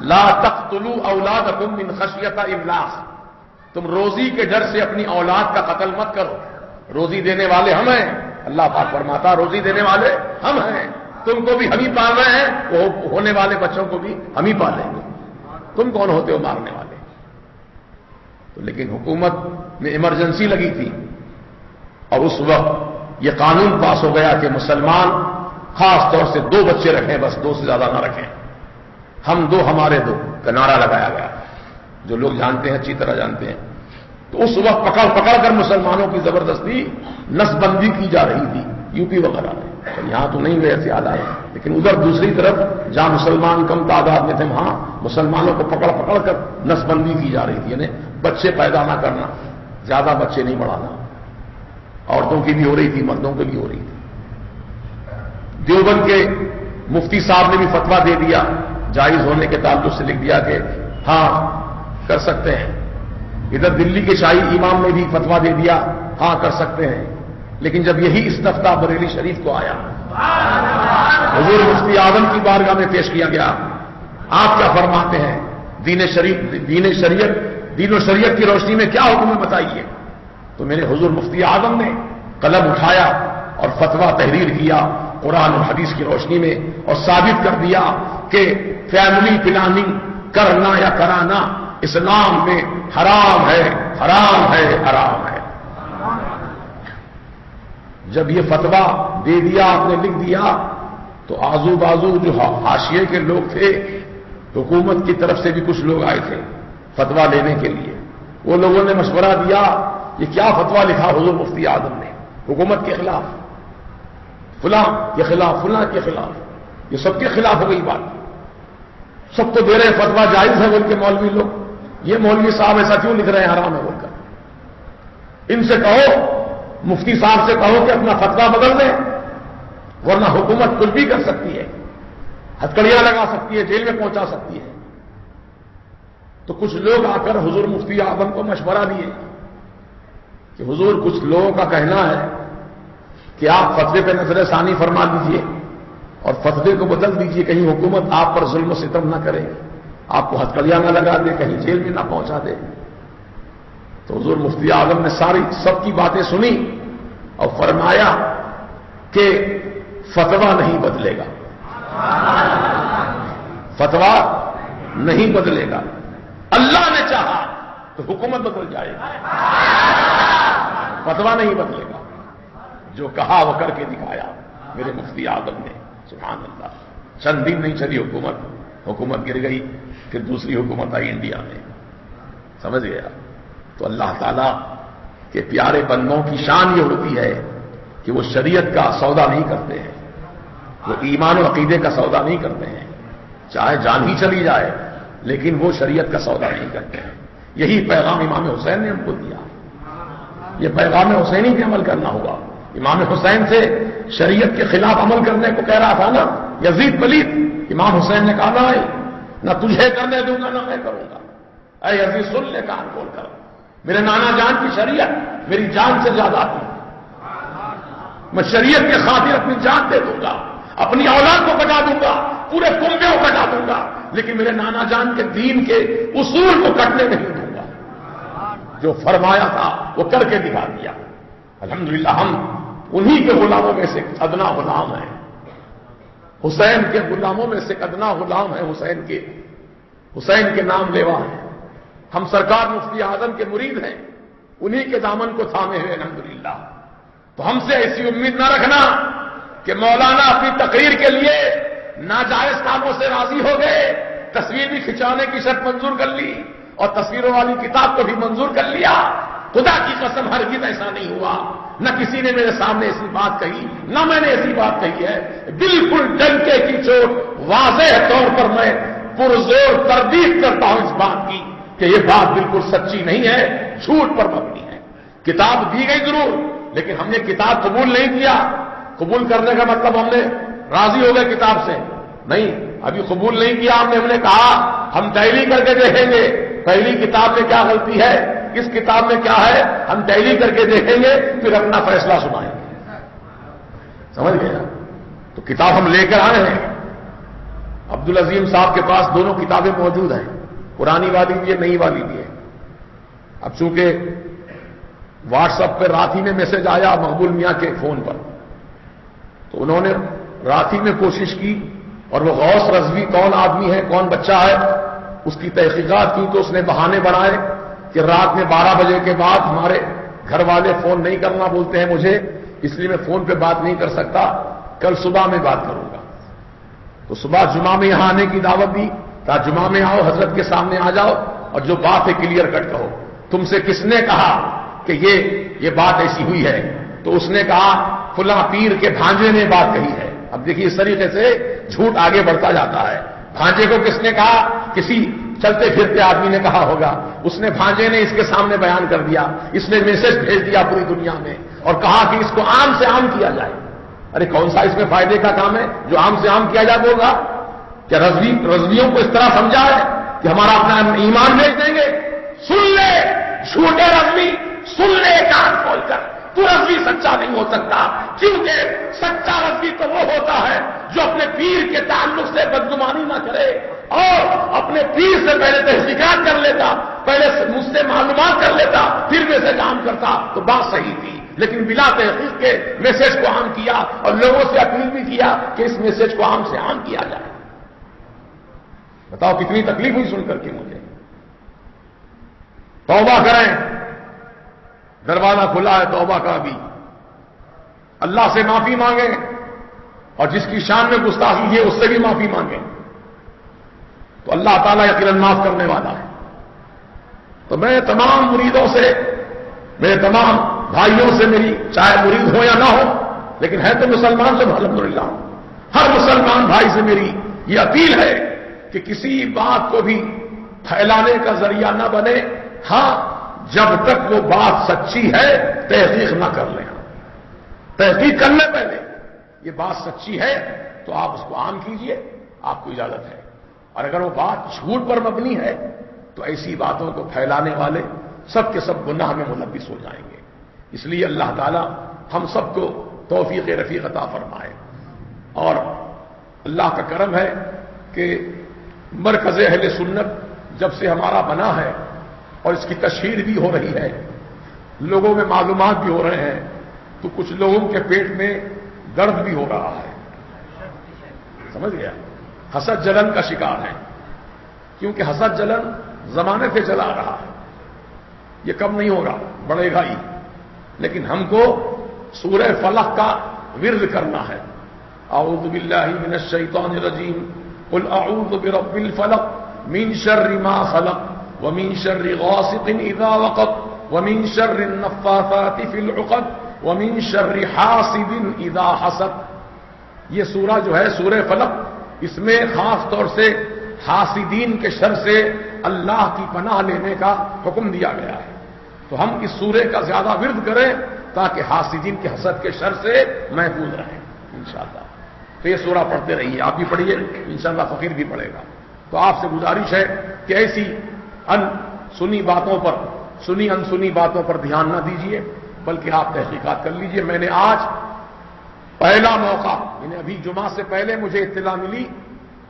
لا تقتلوا اولادکم من خشیۃ املاق، تم روزی کے ڈر سے اپنی اولاد کا قتل مت کرو، روزی دینے والے ہم ہیں، اللہ پاک فرماتا روزی دینے والے ہم ہیں، تم کو بھی ہم ہی پال رہے ہیں، وہ ہونے والے بچوں کو بھی ہم ہی پالیں گے، تم کون ہوتے ہو مارنے والے؟ تو لیکن حکومت میں ایمرجنسی لگی تھی، اور اس وقت یہ قانون پاس ہو گیا کہ مسلمان خاص طور سے 2 بچے رکھیں، بس 2 سے زیادہ نہ رکھیں، ہم 2 ہمارے 2 کا نعرہ لگایا گیا، جو لوگ جانتے ہیں اچھی طرح جانتے ہیں۔ تو اس وقت پکڑ پکڑ کر مسلمانوں کی زبردستی نس بندی کی جا رہی تھی یو پی وغیرہ میں، یہاں تو نہیں ہوئے ایسے حالات، لیکن ادھر دوسری طرف جہاں مسلمان کم تعداد میں تھے وہاں مسلمانوں کو پکڑ پکڑ کر نس بندی کی جا رہی تھی، یعنی بچے پیدا نہ کرنا، زیادہ بچے نہیں بڑھانا، عورتوں کی بھی ہو رہی تھی مردوں کی بھی ہو رہی تھی۔ دیوبند کے مفتی صاحب نے بھی فتویٰ دے دیا، جائز ہونے کے تعلق سے لکھ دیا کہ ہاں کر سکتے ہیں، ادھر دلی کے شاہی امام نے بھی فتویٰ دے دیا ہاں کر سکتے ہیں، لیکن جب یہی استفتاء بریلی شریف کو آیا، حضور مفتی اعظم کی بارگاہ میں پیش کیا گیا، آپ کیا فرماتے ہیں، دین و شریعت کی روشنی میں کیا حکم ہے بتائیے؟ تو میرے حضور مفتی اعظم نے قلم اٹھایا اور فتویٰ تحریر کیا قرآن اور حدیث کی روشنی میں، اور ثابت کر دیا کہ فیملی پلاننگ کرنا یا کرانا اسلام میں حرام ہے، حرام ہے، حرام ہے۔ جب یہ فتویٰ دے دیا، آپ نے لکھ دیا، تو آزو بازو جو حاشیے کے لوگ تھے، حکومت کی طرف سے بھی کچھ لوگ آئے تھے فتویٰ لینے کے لیے، وہ لوگوں نے مشورہ دیا یہ کیا فتویٰ لکھا حضور مفتی اعظم نے حکومت کے خلاف، فلاں کے خلاف، فلاں کے خلاف، یہ سب کے خلاف ہو گئی بات، سب کو دے رہے فتویٰ جائز ہے بول کے مولوی لوگ، یہ مولوی صاحب ایسا کیوں لکھ رہے ہیں حرام ہے بول کر؟ ان سے کہو، مفتی صاحب سے کہو کہ اپنا فتویٰ بدل دیں، ورنہ حکومت کچھ بھی کر سکتی ہے، ہتکڑیاں لگا سکتی ہے، جیل میں پہنچا سکتی ہے۔ تو کچھ لوگ آ کر حضور مفتی اعظم کو مشورہ دیے کہ حضور کچھ لوگوں کا کہنا ہے کہ آپ فتوے پہ نظر ثانی فرما دیجئے اور فتوے کو بدل دیجئے، کہیں حکومت آپ پر ظلم و ستم نہ کرے، آپ کو ہتکڑیاں نہ لگا دے، کہیں جیل میں نہ پہنچا دے۔ تو حضور مفتی اعظم نے سب کی باتیں سنی اور فرمایا کہ فتویٰ نہیں بدلے گا، فتویٰ نہیں بدلے گا، اللہ نے چاہا تو حکومت بدل جائے گی، فتویٰ نہیں بدلے گا۔ جو کہا وہ کر کے دکھایا میرے مفتی اعظم نے، سبحان اللہ۔ چند دن نہیں چلی حکومت گر گئی، پھر دوسری حکومت آئی انڈیا میں، سمجھ گیا۔ تو اللہ تعالیٰ کے پیارے بندوں کی شان یہ ہوتی ہے کہ وہ شریعت کا سودا نہیں کرتے ہیں، وہ ایمان و عقیدے کا سودا نہیں کرتے ہیں، چاہے جان ہی چلی جائے لیکن وہ شریعت کا سودا نہیں کرتے ہیں۔ یہی پیغام امام حسین نے ہم کو دیا، یہ پیغام حسینی پہ عمل کرنا ہوگا۔ امام حسین سے شریعت کے خلاف عمل کرنے کو کہہ رہا تھا نا یزید پلید، امام حسین نے کہا نہ تجھے کرنے دوں گا نہ میں کروں گا، اے یزید سن لے کان کھول کر، میرے نانا جان کی شریعت میری جان سے زیادہ تھی، میں شریعت کے خاطر اپنی جان دے دوں گا، اپنی اولاد کو کٹا دوں گا، پورے کنبے کو کٹا دوں گا، لیکن میرے نانا جان کے دین کے اصول کو کٹنے نہیں دوں گا۔ جو فرمایا تھا وہ کر کے دکھا دیا۔ الحمدللہ ہم انہی کے غلاموں میں سے ادنا غلام ہیں، حسین کے غلاموں میں سے ادنا غلام ہے، حسین کے نام لیوا ہیں، ہم سرکار مفتی اعظم کے مرید ہیں، انہی کے دامن کو تھامے ہوئے الحمدللہ۔ تو ہم سے ایسی امید نہ رکھنا کہ مولانا اپنی تقریر کے لیے ناجائز کاموں سے راضی ہو گئے، تصویر بھی کھنچانے کی شرط منظور کر لی اور تصویروں والی کتاب کو بھی منظور کر لیا۔ خدا کی قسم ہرگز ایسا نہیں ہوا، نہ کسی نے میرے سامنے ایسی بات کہی، نہ میں نے ایسی بات کہی ہے۔ بالکل ڈنکے کی چوٹ واضح طور پر میں پرزور تردید کرتا ہوں اس بات کی کہ یہ بات بالکل سچی نہیں ہے، جھوٹ پر مبنی ہے۔ کتاب دی گئی ضرور، لیکن ہم نے کتاب قبول نہیں کیا۔ قبول کرنے کا مطلب ہم نے راضی ہو گئے کتاب سے نہیں، ابھی قبول نہیں کیا ہم نے کہا ہم تحلیل کر کے دیکھیں گے پہلی کتاب میں کیا غلطی ہے، کس کتاب میں کیا ہے، ہم تحلیل کر کے دیکھیں گے، پھر اپنا فیصلہ سنائیں گے۔ سمجھ گئے؟ تو کتاب ہم لے کر آئے ہیں، عبدالعظیم صاحب کے پاس دونوں کتابیں موجود ہیں، پرانی والی بھی ہے، نئی والی بھی ہے۔ اب چونکہ واٹس ایپ پہ رات ہی میں میسج آیا مقبول میاں کے فون پر، تو انہوں نے رات ہی میں کوشش کی اور وہ غوث رضوی کون آدمی ہے، کون بچہ ہے، اس کی تحقیقات کی تو اس نے بہانے بنائے کہ رات میں 12 بجے کے بعد ہمارے گھر والے فون نہیں کرنا بولتے ہیں مجھے، اس لیے میں فون پہ بات نہیں کر سکتا، کل صبح میں بات کروں گا۔ تو صبح جمعہ میں یہاں آنے کی دعوت دی، کہا جمعہ میں آؤ، حضرت کے سامنے آ جاؤ اور جو بات ہے کلیئر کٹ کہو، تم سے کس نے کہا کہ یہ بات ایسی ہوئی ہے؟ تو اس نے کہا فلاں پیر کے بھانجے نے بات کہی ہے۔ اب دیکھیے اس طریقے سے جھوٹ آگے بڑھتا جاتا ہے۔ بھانجے کو کس نے کہا؟ کسی چلتے پھرتے آدمی نے کہا ہوگا، اس نے بھانجے نے اس کے سامنے بیان کر دیا، اس نے میسج بھیج دیا پوری دنیا میں اور کہا کہ اس کو عام سے عام کیا جائے۔ ارے کون سا اس میں فائدے کا کام ہے جو عام سے عام کیا جائے ہوگا؟ کیا رضویوں کو اس طرح سمجھا ہے کہ ہمارا اپنا ایمان بیچ دیں گے؟ سن لے جھوٹے رضوی، سن لے کان کھول کر، تو رضوی سچا نہیں ہو سکتا، کیونکہ سچا رضوی تو وہ ہوتا ہے جو اپنے پیر کے تعلق سے بدگمانی نہ کرے اور اپنے پیر سے پہلے تحقیقات کر لیتا، پہلے مجھ سے معلومات کر لیتا، پھر میسج عام کرتا تو بات صحیح تھی، لیکن بلا تحقیق کے میسج کو عام کیا اور لوگوں سے اپیل بھی کیا کہ اس میسج کو عام سے عام کیا جائے۔ بتاؤ کتنی تکلیف ہوئی سن کر کے مجھے۔ توبہ کریں، دروازہ کھلا ہے توبہ کا بھی، اللہ سے معافی مانگیں اور جس کی شان میں گستاخی ہے اس سے بھی معافی مانگیں، تو اللہ تعالیٰ یقیناً معاف کرنے والا ہے۔ تو میں تمام مریدوں سے، میرے تمام بھائیوں سے، میری چاہے مرید ہو یا نہ ہو لیکن ہے تو مسلمان سے الحمدللہ، ہر مسلمان بھائی سے میری یہ اپیل ہے کہ کسی بات کو بھی پھیلانے کا ذریعہ نہ بنے، ہاں جب تک وہ بات سچی ہے تحقیق نہ کر لیں، تحقیق کر لیں پہلے، یہ بات سچی ہے تو آپ اس کو عام کیجئے، آپ کو اجازت ہے، اور اگر وہ بات جھوٹ پر مبنی ہے تو ایسی باتوں کو پھیلانے والے سب کے سب گناہ میں ملوث ہو جائیں گے۔ اس لیے اللہ تعالی ہم سب کو توفیق رفیق عطا فرمائے، اور اللہ کا کرم ہے کہ مرکز اہل سنت جب سے ہمارا بنا ہے اور اس کی تشہیر بھی ہو رہی ہے، لوگوں میں معلومات بھی ہو رہے ہیں، تو کچھ لوگوں کے پیٹ میں درد بھی ہو رہا ہے، سمجھ گیا، حسد جلن کا شکار ہے، کیونکہ حسد جلن زمانے سے چلا آ رہا ہے، یہ کم نہیں ہوگا، بڑھے گا ہی، لیکن ہم کو سورہ فلق کا ورد کرنا ہے۔ اعوذ باللہ من الشیطان الرجیم، قل اعوذ برب الفلق من شر ما خلق ومن شر غاسق اذا وقب ومن شر النفاثات في العقد ومن شر حاسد اذا حسد۔ یہ سورہ جو ہے سورہ فلق، اس میں خاص طور سے حاسدین کے شر سے اللہ کی پناہ لینے کا حکم دیا گیا ہے، تو ہم اس سورے کا زیادہ ورد کریں تاکہ حاسدین کے حسد کے شر سے محفوظ رہیں انشاءاللہ۔ تو یہ سورہ پڑھتے رہیے، آپ بھی پڑھیے، انشاءاللہ فقیر بھی پڑھے گا۔ تو آپ سے گزارش ہے کہ ایسی ان سنی باتوں پر، سنی ان سنی باتوں پر دھیان نہ دیجیے، بلکہ آپ تحقیقات کر لیجیے۔ میں نے آج پہلا موقع، یعنی ابھی جمعہ سے پہلے مجھے اطلاع ملی،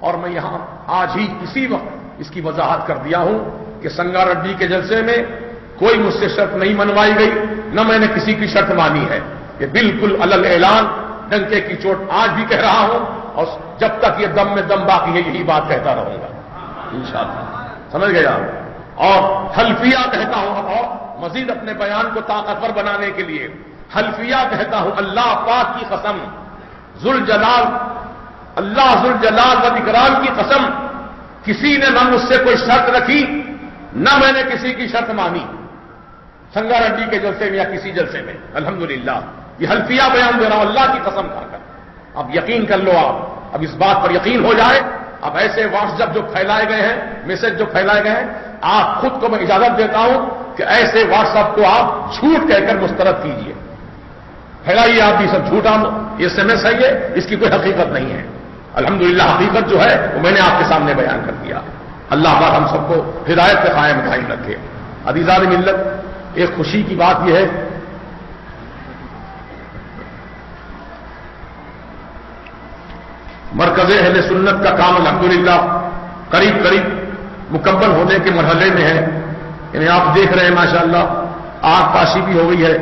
اور میں یہاں آج ہی اسی وقت اس کی وضاحت کر دیا ہوں کہ سنگا ریڈی کے جلسے میں کوئی مجھ سے شرط نہیں منوائی گئی، نہ میں نے کسی کی شرط مانی ہے، یہ بالکل علل اعلان ڈنکے کی چوٹ آج بھی کہہ رہا ہوں، اور جب تک یہ دم میں دم باقی ہے یہی بات کہتا رہوں گا انشاءاللہ، سمجھ گیا۔ اور حلفیہ کہتا ہوں، اور مزید اپنے بیان کو طاقتور بنانے کے لیے حلفیہ کہتا ہوں، اللہ پاک کی قسم، ذوالجلال، اللہ ذوالجلال والاکرام کی قسم، کسی نے نہ مجھ سے کوئی شرط رکھی، نہ میں نے کسی کی شرط مانی، سنگا ریڈی کے جلسے میں یا کسی جلسے میں، الحمدللہ یہ حلفیہ بیان دے رہا ہوں اللہ کی قسم کھا کر۔ اب یقین کر لو، آپ اب اس بات پر یقین ہو جائے، اب ایسے واٹس ایپ جو پھیلائے گئے ہیں، میسج جو پھیلائے گئے ہیں، آپ خود کو میں اجازت دیتا ہوں کہ ایسے واٹس ایپ کو آپ جھوٹ کہہ کر مسترد کیجیے، پھیلائیے، آپ بھی سب جھوٹا، یہ ایس ایم ایس ہے، یہ اس کی کوئی حقیقت نہیں ہے، الحمدللہ حقیقت جو ہے وہ میں نے آپ کے سامنے بیان کر دیا۔ اللہ پاک ہم سب کو ہدایت پہ قائم رکھے۔ عزیزان ملت، ایک خوشی کی بات یہ ہے مرکز اہل سنت کا کام الحمدللہ قریب قریب مکمل ہونے کے مرحلے میں ہے، یعنی آپ دیکھ رہے ہیں ماشاءاللہ آگ پاشی بھی ہو گئی ہے،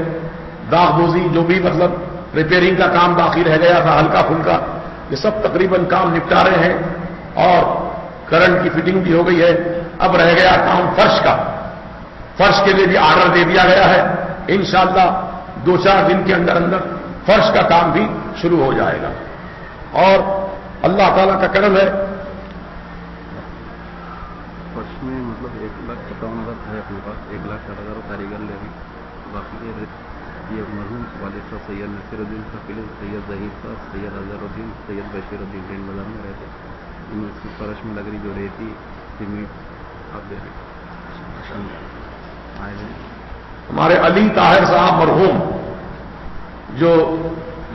داغ بوزی جو بھی مطلب ریپیئرنگ کا کام باقی رہ گیا تھا ہلکا پھلکا، یہ سب تقریباً کام نپٹا رہے ہیں، اور کرنٹ کی فٹنگ بھی ہو گئی ہے۔ اب رہ گیا کام فرش کا، فرش کے لیے بھی آرڈر دے دیا گیا ہے، انشاءاللہ 2-4 دن کے اندر اندر فرش کا کام بھی شروع ہو جائے گا، اور اللہ تعالیٰ کا کرم ہے۔ فرش میں مطلب 1,57,000 ہے اپنے پاس، 1,60,000 کاریگر لے رہی، باقی یہ مرحوم والد صاحب سید نصیر الدین صاحب کے لیے سید ظہیر صاحب، سید اظہر الدین، سید بشیر الدین ٹرین بازار میں رہتے، ان کی فرش میں لگ رہی جو ریتی سیمنٹ آپ دے رہے آئے ہیں۔ ہمارے علی طاہر صاحب مرحوم جو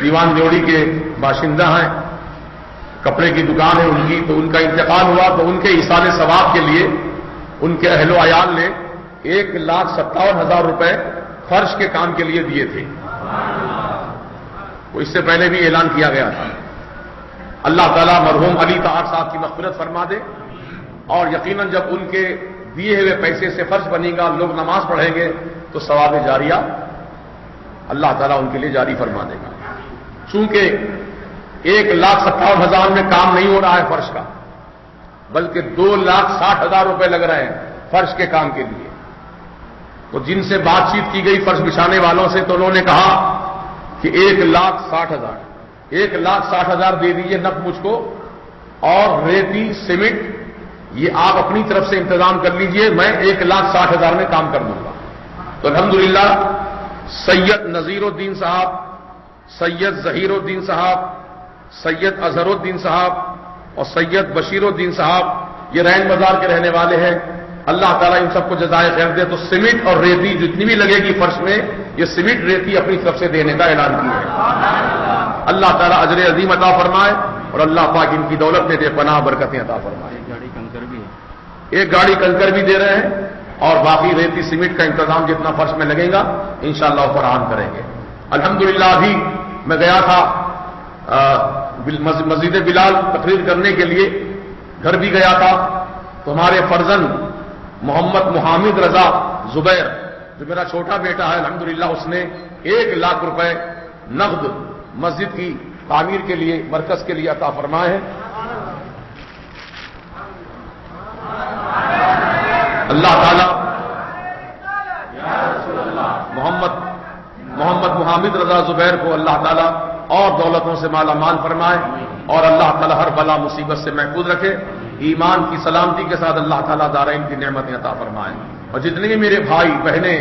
دیوان دیوڑی کے باشندہ ہیں، کپڑے کی دکان ہے ان کی، تو ان کا انتقال ہوا تو ان کے ایصال ثواب کے لیے ان کے اہل و عیال نے 1,57,000 روپے فرش کے کام کے لیے دیے تھے، وہ اس سے پہلے بھی اعلان کیا گیا تھا۔ اللہ تعالیٰ مرحوم علی طاہر صاحب کی مغفرت فرما دے، اور یقیناً جب ان کے دیے ہوئے پیسے سے فرش بنے گا، لوگ نماز پڑھیں گے، تو ثواب جاریہ اللہ تعالیٰ ان کے لیے جاری فرما دے گا۔ چونکہ 1,57,000 میں کام نہیں ہو رہا ہے فرش کا، بلکہ 2,60,000 روپے لگ رہے ہیں فرش کے کام کے لیے۔ تو جن سے بات چیت کی گئی فرش بچھانے والوں سے، تو انہوں نے کہا کہ 1,60,000 دے دیجیے نقد مجھ کو، اور ریتی سیمنٹ یہ آپ اپنی طرف سے انتظام کر لیجئے، میں 1,60,000 میں کام کر دوں گا۔ تو الحمدللہ سید نذیر الدین صاحب، سید ظہیر الدین صاحب، سید اظہر الدین صاحب اور سید بشیر الدین صاحب یہ رین بازار کے رہنے والے ہیں، اللہ تعالیٰ ان سب کو جزائے خیر دے۔ تو سیمنٹ اور ریتی جتنی بھی لگے گی فرش میں، یہ سیمنٹ ریتی اپنی طرف سے دینے کا اعلان کیا ہے۔ اللہ تعالیٰ اجر عظیم عطا فرمائے اور اللہ پاک ان کی دولت میں بے پناہ برکتیں عطا فرمائے. ایک گاڑی کنکر بھی ہے. ایک گاڑی کنکر بھی دے رہے ہیں اور باقی ریتی سیمنٹ کا انتظام جتنا فرش میں لگے گا انشاءاللہ فراہم کریں گے. الحمدللہ ابھی میں گیا تھا مسجد بلال تقریر کرنے کے لیے، گھر بھی گیا تھا تو ہمارے فرزند محمد محمد رضا زبیر جو میرا چھوٹا بیٹا ہے الحمدللہ اس نے 1,00,000 روپے نقد مسجد کی تعمیر کے لیے مرکز کے لیے عطا فرمائے ہیں. اللہ تعالی محمد محمد رضا زبیر کو اللہ تعالی اور دولتوں سے مالا مال فرمائے اور اللہ تعالی ہر بلا مصیبت سے محفوظ رکھے. ایمان کی سلامتی کے ساتھ اللہ تعالیٰ دارین کی نعمتیں عطا فرمائے. اور جتنے بھی میرے بھائی بہنیں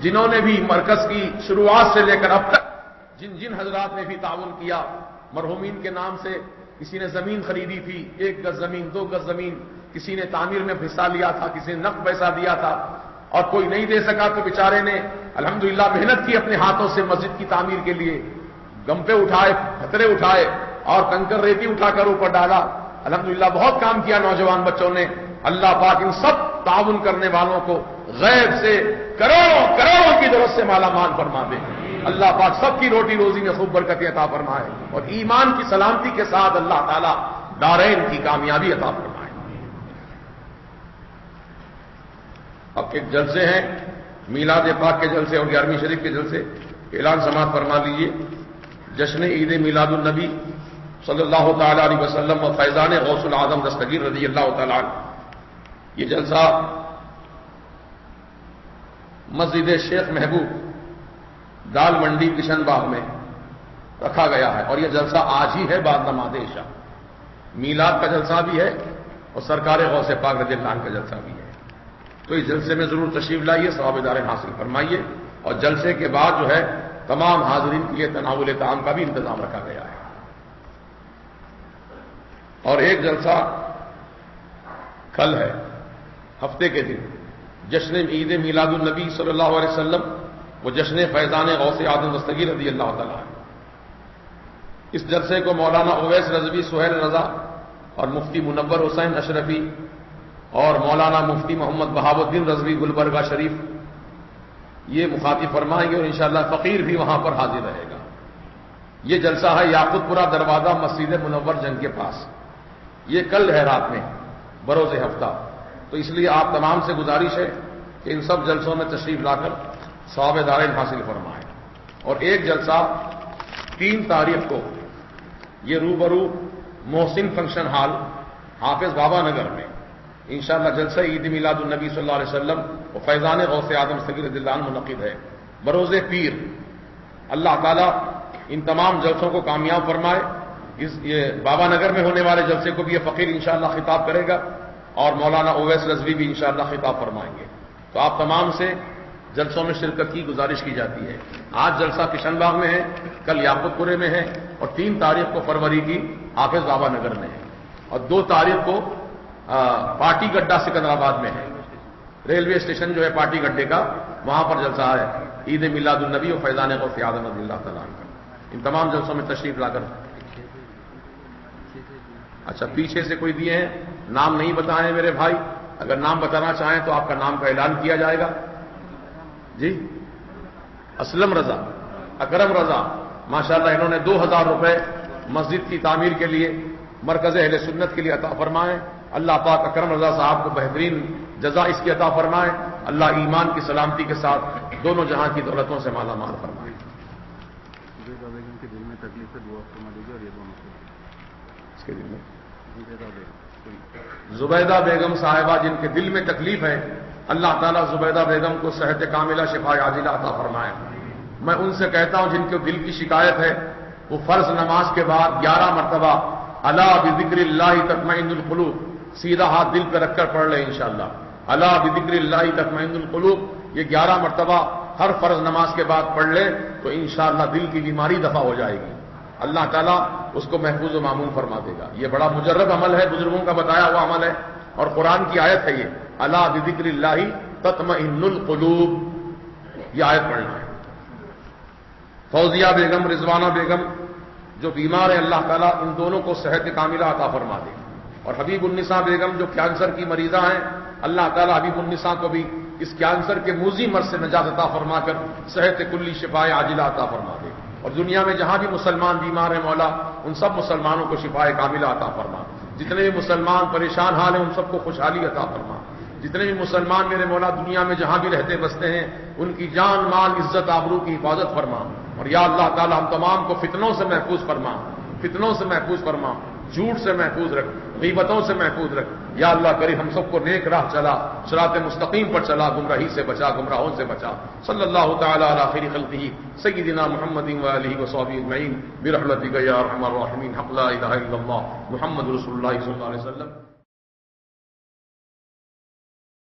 جنہوں نے بھی مرکز کی شروعات سے لے کر اب تک جن حضرات نے بھی تعاون کیا، مرحومین کے نام سے کسی نے زمین خریدی تھی، 1 گز زمین 2 گز زمین، کسی نے تعمیر میں حصہ لیا تھا، کسی نے نقد پیسہ دیا تھا اور کوئی نہیں دے سکا تو بیچارے نے الحمدللہ محنت کی اپنے ہاتھوں سے مسجد کی تعمیر کے لیے، گمپے اٹھائے، پتھرے اٹھائے اور کنکر ریتی اٹھا کر اوپر ڈالا. الحمدللہ بہت کام کیا نوجوان بچوں نے. اللہ پاک ان سب تعاون کرنے والوں کو غیب سے کروڑوں کی درجت سے مالا مال فرما دے. اللہ پاک سب کی روٹی روزی میں خوب برکت عطا فرمائے اور ایمان کی سلامتی کے ساتھ اللہ تعالیٰ دارین کی کامیابی عطا فرمائے. اب ایک جلسے ہیں میلاد پاک کے جلسے اور 11ویں شریف کے جلسے، اعلان سماعت فرما لیجیے. جشن عید میلاد النبی صلی اللہ تعالی علیہ وسلم و فیضان غوث العظم دستگیر رضی اللہ تعالی عنہ، یہ جلسہ مسجد شیخ محبوب دال منڈی کشن باغ میں رکھا گیا ہے اور یہ جلسہ آج ہی ہے بعد نماز عشاء. میلاد کا جلسہ بھی ہے اور سرکار غوث پاک رضی اللہ عنہ کا جلسہ بھی ہے. تو اس جلسے میں ضرور تشریف لائیے، ثواب دارین حاصل فرمائیے. اور جلسے کے بعد جو ہے تمام حاضرین کے لیے تناول طعام کا بھی انتظام رکھا گیا ہے. اور ایک جلسہ کل ہے ہفتے کے دن، جشن عید میلاد النبی صلی اللہ علیہ وسلم، وہ جشن فیضان غوث اعظم دستگیر رضی اللہ تعالیٰ عنہ. اس جلسے کو مولانا اویس رضوی سہیل رضا اور مفتی منور حسین اشرفی اور مولانا مفتی محمد بہاؤ الدین رضوی گلبرگہ شریف یہ مخاطب فرمائیں گے اور انشاءاللہ فقیر بھی وہاں پر حاضر رہے گا. یہ جلسہ ہے یاقوت پورہ دروازہ مسجد منور جنگ کے پاس. یہ کل ہے رات میں بروز ہفتہ. تو اس لیے آپ تمام سے گزارش ہے کہ ان سب جلسوں میں تشریف لا کر ثواب دارین حاصل فرمائیں. اور ایک جلسہ 3 تاریخ کو یہ روبرو محسن فنکشن ہال حافظ بابا نگر میں انشاءاللہ جلسہ عید میلاد النبی صلی اللہ علیہ وسلم و فیضان غوث اعظم دستگیر رضی اللہ عنہ منعقد ہے بروز پیر. اللہ تعالیٰ ان تمام جلسوں کو کامیاب فرمائے. یہ بابا نگر میں ہونے والے جلسے کو بھی یہ فقیر انشاءاللہ خطاب کرے گا اور مولانا اویس رضوی بھی انشاءاللہ خطاب فرمائیں گے. تو آپ تمام سے جلسوں میں شرکت کی گزارش کی جاتی ہے. آج جلسہ کشن باغ میں ہے، کل یاقوت پورے میں ہے اور 3 تاریخ کو فروری کی حافظ بابا نگر میں ہے اور 2 تاریخ کو پارٹی گڈھا سکندرآباد میں ہے. ریلوے اسٹیشن جو ہے پارٹی گڈھے کا وہاں پر جلسہ ہے عید میلاد النبی و فیضان غوث اعظم رضی اللہ تعالیٰ عنہ. ان تمام جلسوں میں تشریف لا کر اچھا پیچھے سے کوئی دیے ہیں، نام نہیں بتائے میرے بھائی، اگر نام بتانا چاہیں تو آپ کا نام کا اعلان کیا جائے گا. جی اسلم رضا، اکرم رضا، ماشاءاللہ انہوں نے 2000 روپے مسجد کی تعمیر کے لیے مرکز اہل سنت کے لیے عطا فرمائے. اللہ پاک اکرم رضا صاحب کو بہترین جزا اس کی عطا فرمائے. اللہ ایمان کی سلامتی کے ساتھ دونوں جہاں کی دولتوں سے مالا مال فرمائے. کے دل میں تکلیف ہے دعا فرما دیجیے. اور یہ دونوں اس کے دل میں زبیدہ بیگم صاحبہ جن کے دل میں تکلیف ہے، اللہ تعالیٰ زبیدہ بیگم کو صحت کاملہ شفا عاجلہ عطا فرمائے. میں ان سے کہتا ہوں جن کے دل کی شکایت ہے وہ فرض نماز کے بعد 11 مرتبہ الا بذکر اللہ تطمئن القلوب سیدھا ہاتھ دل پہ رکھ کر پڑھ لیں انشاءاللہ. الا بذکر اللہ تطمئن القلوب یہ 11 مرتبہ ہر فرض نماز کے بعد پڑھ لیں تو انشاءاللہ دل کی بیماری دفع ہو جائے گی. اللہ تعالیٰ اس کو محفوظ و معمول فرما دے گا. یہ بڑا مجرب عمل ہے، بزرگوں کا بتایا ہوا عمل ہے اور قرآن کی آیت ہے. یہ الا بذکر اللہ تطمئن القلوب یہ آیت پڑھنا ہے. فوزیہ بیگم، رضوانہ بیگم جو بیمار ہیں اللہ تعالیٰ ان دونوں کو صحت کاملہ عطا فرما دے. اور حبیب النساء بیگم جو کینسر کی مریضہ ہیں اللہ تعالیٰ حبیب النساء کو بھی اس کینسر کے موذی مرض سے نجات عطا فرما کر صحت کلی شفائے عاجلہ عطا فرما دے. اور دنیا میں جہاں بھی مسلمان بیمار ہیں مولا ان سب مسلمانوں کو شفائے کاملہ عطا فرما. جتنے بھی مسلمان پریشان حال ہیں ان سب کو خوشحالی عطا فرما. جتنے بھی مسلمان میرے مولا دنیا میں جہاں بھی رہتے بستے ہیں ان کی جان مال عزت آبرو کی حفاظت فرما. اور یا اللہ تعالی ہم تمام کو فتنوں سے محفوظ فرما, فتنوں سے محفوظ فرما, جھوٹ سے محفوظ رکھ, غیبتوں سے محفوظ رکھ. یا اللہ کریم ہم سب کو نیک راہ چلا, صراط مستقیم پر چلا, گمراہی سے بچا, گمراہوں سے بچا. صلی اللہ تعالی علی خیر خلقہ سیدنا محمد و آلہ و صحبہ اجمعین برحمتک یا ارحم الراحمین. حق لا الہ الا اللہ محمد رسول اللہ صلی اللہ علیہ وسلم.